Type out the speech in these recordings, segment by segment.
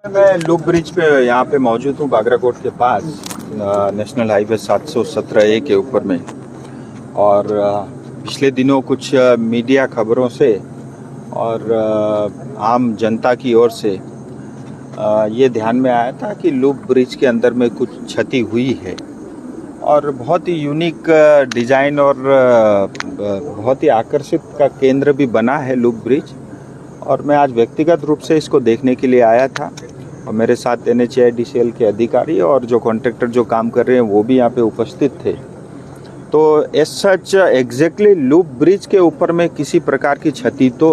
मैं loop bridge पे यहाँ पे मौजूद हूँ, बागराकोट के पास नेशनल हाईवे 717A के ऊपर में। और पिछले दिनों कुछ मीडिया खबरों से और आम जनता की ओर से ये ध्यान में आया था कि लूप ब्रिज के अंदर में कुछ क्षति हुई है और बहुत ही यूनिक डिज़ाइन और बहुत ही आकर्षित का केंद्र भी बना है लूप ब्रिज। और मैं आज व्यक्तिगत रूप से इसको देखने के लिए आया था और मेरे साथ NHAIDCL के अधिकारी और जो कॉन्ट्रैक्टर जो काम कर रहे हैं वो भी यहाँ पे उपस्थित थे। तो as such exactly loop bridge के ऊपर में किसी प्रकार की क्षति तो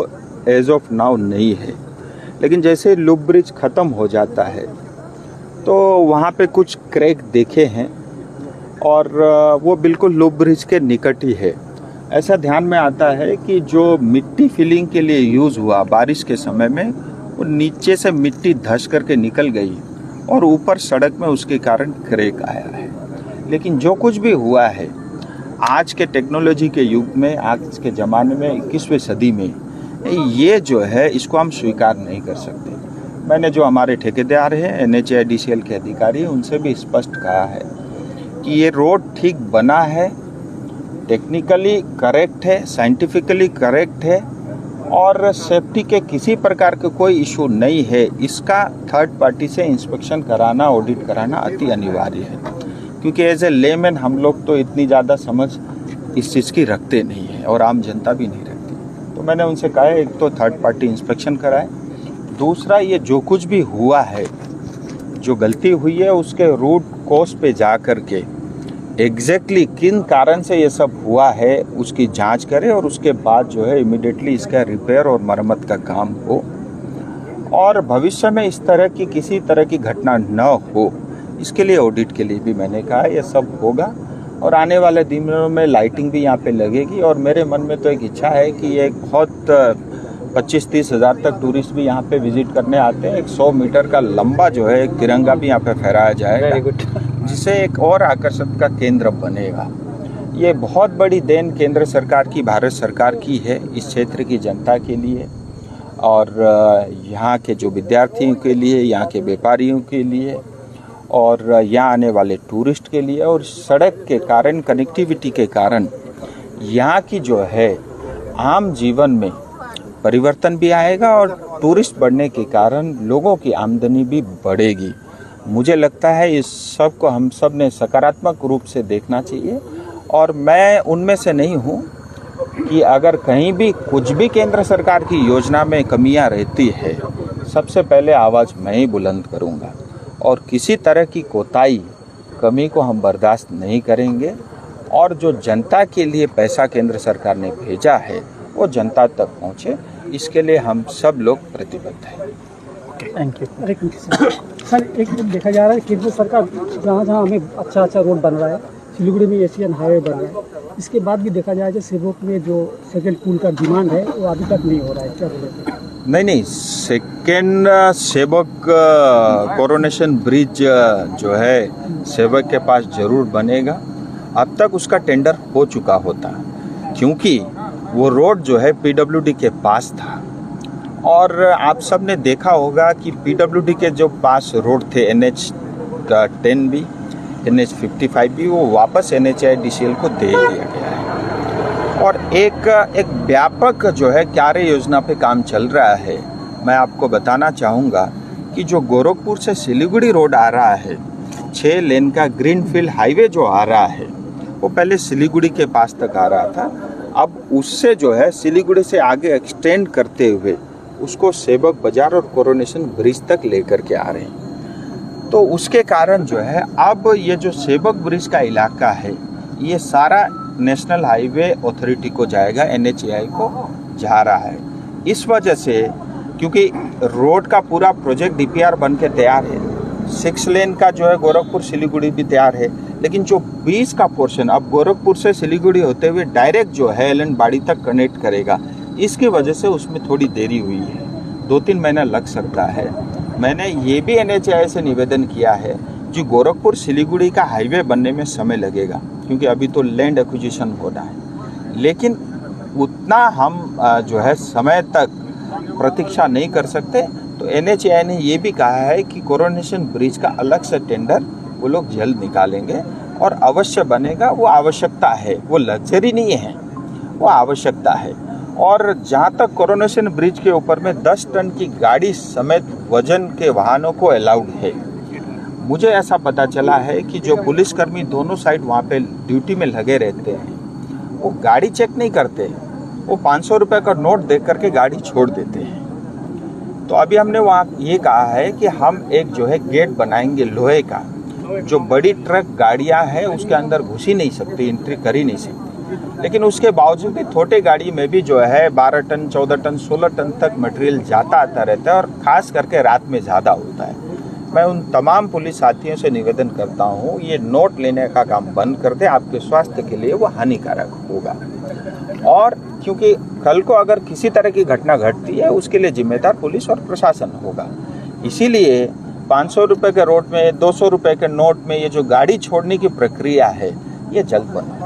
एज ऑफ नाउ नहीं है, लेकिन जैसे लूप ब्रिज ख़त्म हो जाता है तो वहाँ पे कुछ क्रैक देखे हैं और वो बिल्कुल लूप ब्रिज के निकट ही है। ऐसा ध्यान में आता है कि जो मिट्टी फिलिंग के लिए यूज़ हुआ बारिश के समय में, वो नीचे से मिट्टी धंस करके निकल गई और ऊपर सड़क में उसके कारण क्रैक आया है। लेकिन जो कुछ भी हुआ है आज के टेक्नोलॉजी के युग में, आज के ज़माने में, 21वीं सदी में, ये जो है इसको हम स्वीकार नहीं कर सकते। मैंने जो हमारे ठेकेदार हैं NHAIDCL के अधिकारी, उनसे भी स्पष्ट कहा है कि ये रोड ठीक बना है, टेक्निकली करेक्ट है, साइंटिफिकली करेक्ट है और सेफ्टी के किसी प्रकार के कोई इशू नहीं है। इसका थर्ड पार्टी से इंस्पेक्शन कराना, ऑडिट कराना अति अनिवार्य है, क्योंकि एज ए लेमैन हम लोग तो इतनी ज़्यादा समझ इस चीज़ की रखते नहीं है और आम जनता भी नहीं रखती। तो मैंने उनसे कहा एक तो थर्ड पार्टी इंस्पेक्शन कराए, दूसरा ये जो कुछ भी हुआ है, जो गलती हुई है उसके रूट कॉज पे जा कर के एग्जैक्टली किन कारण से ये सब हुआ है उसकी जांच करें और उसके बाद जो है इमीडिएटली इसका रिपेयर और मरम्मत का काम हो और भविष्य में इस तरह की किसी तरह की घटना न हो, इसके लिए ऑडिट के लिए भी मैंने कहा ये सब होगा। और आने वाले दिनों में लाइटिंग भी यहाँ पे लगेगी और मेरे मन में तो एक इच्छा है कि एक बहुत 25-30 हज़ार तक टूरिस्ट भी यहाँ पे विजिट करने आते हैं। 100 मीटर का लंबा जो है एक तिरंगा भी यहाँ पे फहराया जाएगा, जिससे एक और आकर्षण का केंद्र बनेगा। ये बहुत बड़ी देन केंद्र सरकार की, भारत सरकार की है इस क्षेत्र की जनता के लिए और यहाँ के जो विद्यार्थियों के लिए, यहाँ के व्यापारियों के लिए और यहाँ आने वाले टूरिस्ट के लिए। और सड़क के कारण, कनेक्टिविटी के कारण यहाँ की जो है आम जीवन में परिवर्तन भी आएगा और टूरिस्ट बढ़ने के कारण लोगों की आमदनी भी बढ़ेगी। मुझे लगता है इस सब को हम सब ने सकारात्मक रूप से देखना चाहिए और मैं उनमें से नहीं हूँ कि अगर कहीं भी कुछ भी केंद्र सरकार की योजना में कमियां रहती है, सबसे पहले आवाज़ मैं ही बुलंद करूँगा और किसी तरह की कोताही, कमी को हम बर्दाश्त नहीं करेंगे। और जो जनता के लिए पैसा केंद्र सरकार ने भेजा है वो जनता तक पहुँचे, इसके लिए हम सब लोग प्रतिबद्ध हैं। Thank you. सर, एक देखा जा रहा है केंद्र सरकार जहाँ जहाँ हमें अच्छा रोड बन रहा है, सिलीगुड़ी में एशियन हाईवे बन रहा है, इसके बाद भी देखा जाए जो सेवक में जो सेकेंड पुल का डिमांड है वो अभी तक नहीं हो रहा है, क्या बोलते हैं? नहीं, सेकेंड सेवक कोरोनेशन ब्रिज जो है सेवक के पास जरूर बनेगा। अब तक उसका टेंडर हो चुका होता, क्योंकि वो रोड जो है PWD के पास था और आप सब ने देखा होगा कि PWD के जो पास रोड थे NH10 भी, NH55 भी, वो वापस NHAIDCL को दे दिया गया है और एक व्यापक जो है कार्य योजना पे काम चल रहा है। मैं आपको बताना चाहूँगा कि जो गोरखपुर से सिलीगुड़ी रोड आ रहा है, 6 लेन का ग्रीनफील्ड हाईवे जो आ रहा है, वो पहले सिलीगुड़ी के पास तक आ रहा था, अब उससे जो है सिलीगुड़ी से आगे एक्सटेंड करते हुए उसको सेवक बाजार और कोरोनेशन ब्रिज तक लेकर के आ रहे हैं। तो उसके कारण जो है अब ये जो सेवक ब्रिज का इलाका है ये सारा नेशनल हाईवे अथॉरिटी को जाएगा, NHAI को जा रहा है। इस वजह से क्योंकि रोड का पूरा प्रोजेक्ट DPR बन के तैयार है, 6 लेन का जो है गोरखपुर सिलीगुड़ी भी तैयार है, लेकिन जो 20 का पोर्शन अब गोरखपुर से सिलीगुड़ी होते हुए डायरेक्ट जो है एलन बाड़ी तक कनेक्ट करेगा, इसकी वजह से उसमें थोड़ी देरी हुई है, 2-3 महीना लग सकता है। मैंने ये भी NHAI से निवेदन किया है कि गोरखपुर सिलीगुड़ी का हाईवे बनने में समय लगेगा, क्योंकि अभी तो लैंड एक्विजिशन होना है, लेकिन उतना हम जो है समय तक प्रतीक्षा नहीं कर सकते। तो NHAI ने ये भी कहा है कि कोरोनेशन ब्रिज का अलग से टेंडर वो लोग जल्द निकालेंगे और अवश्य बनेगा। वो आवश्यकता है, वो लग्जरी नहीं है, वो आवश्यकता है। और जहाँ तक कोरोनेशन ब्रिज के ऊपर में 10 टन की गाड़ी समेत वजन के वाहनों को अलाउड है। मुझे ऐसा पता चला है कि जो पुलिसकर्मी दोनों साइड वहाँ पे ड्यूटी में लगे रहते हैं, वो गाड़ी चेक नहीं करते, वो 500 रुपये का नोट देख करके गाड़ी छोड़ देते हैं। तो अभी हमने वहाँ ये कहा है कि हम एक जो है गेट बनाएंगे लोहे का, जो बड़ी ट्रक गाड़ियाँ हैं उसके अंदर घुस ही नहीं सकती, एंट्री कर ही नहीं सकती। लेकिन उसके बावजूद भी छोटे गाड़ी में भी जो है 12 टन 14 टन 16 टन तक मटेरियल जाता आता रहता है और ख़ास करके रात में ज़्यादा होता है। मैं उन तमाम पुलिस साथियों से निवेदन करता हूँ, ये नोट लेने का काम बंद कर दे, आपके स्वास्थ्य के लिए वो हानिकारक होगा। और क्योंकि कल को अगर किसी तरह की घटना घटती है उसके लिए जिम्मेदार पुलिस और प्रशासन होगा। इसीलिए 500 रुपये के नोट में 200 रुपये के नोट में ये जो गाड़ी छोड़ने की प्रक्रिया है ये जल्द बंद